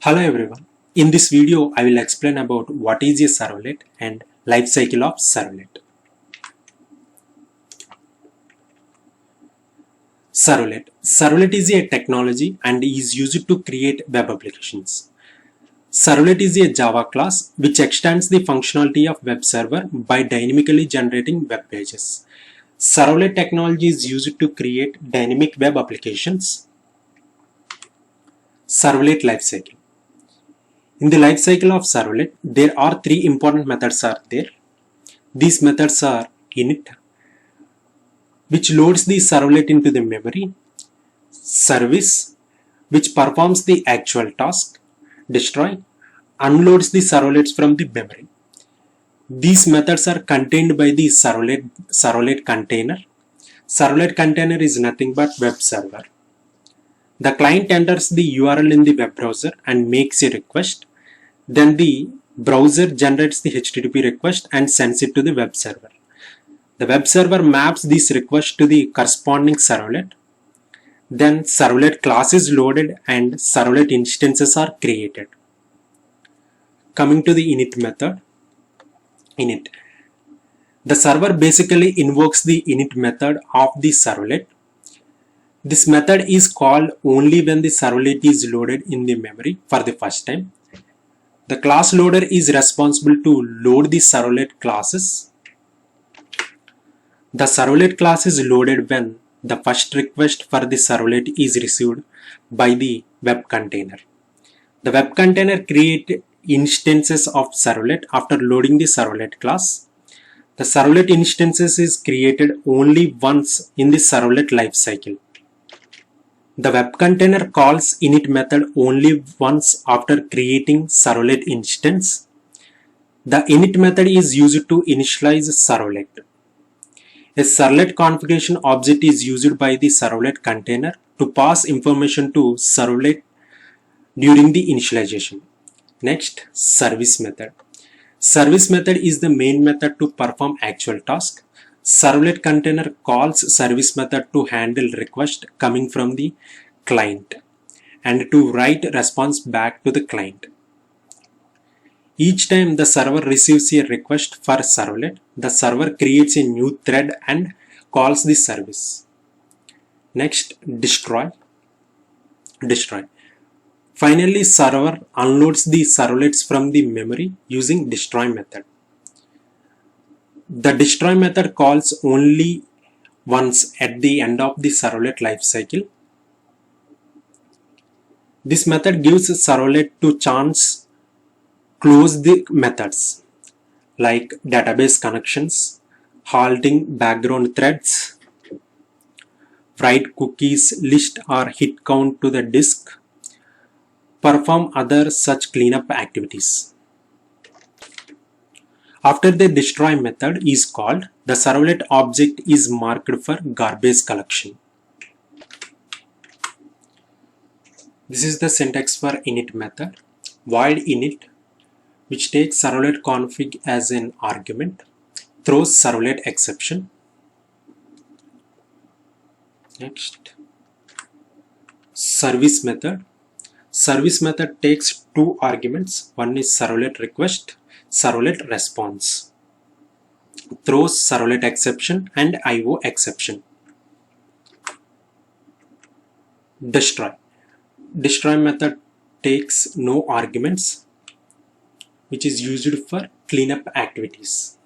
Hello everyone. In this video, I will explain about what is a servlet and life cycle of servlet. Servlet. Servlet is a technology and is used to create web applications. Servlet is a Java class which extends the functionality of web server by dynamically generating web pages. Servlet technology is used to create dynamic web applications. Servlet lifecycle. In the life cycle of servlet, there are three important methods are there. These methods are init, which loads the servlet into the memory, service, which performs the actual task, destroy, unloads the servlets from the memory. These methods are contained by the servlet container. Servlet container is nothing but web server. The client enters the URL in the web browser and makes a request. Then the browser generates the HTTP request and sends it to the web server. The web server maps this request to the corresponding servlet. Then servlet class is loaded and servlet instances are created. Coming to the init method. Init. The server basically invokes the init method of the servlet. This method is called only when the servlet is loaded in the memory for the first time. The class loader is responsible to load the servlet classes. The servlet class is loaded when the first request for the servlet is received by the web container. The web container creates instances of servlet after loading the servlet class. The servlet instances is created only once in the servlet lifecycle. The web container calls init method only once after creating servlet instance. The init method is used to initialize servlet. A servlet configuration object is used by the servlet container to pass information to servlet during the initialization. Next, service method. Service method is the main method to perform actual task. Servlet container calls service method to handle request coming from the client and to write response back to the client. Each time the server receives a request for servlet, the server creates a new thread and calls the service. Next, destroy. Destroy. Finally, server unloads the servlets from the memory using destroy method. The destroy method calls only once at the end of the servlet lifecycle. This method gives servlet to chance close the methods like database connections, halting background threads, write cookies list or hit count to the disk, perform other such cleanup activities. After the destroy method is called, the servlet object is marked for garbage collection. This is the syntax for init method. Void init, which takes servlet config as an argument, throws servlet exception. Next, service method. Service method takes two arguments. One is servlet request, servlet response, throws servlet exception and IO exception. Destroy. Destroy method takes no arguments, which is used for cleanup activities.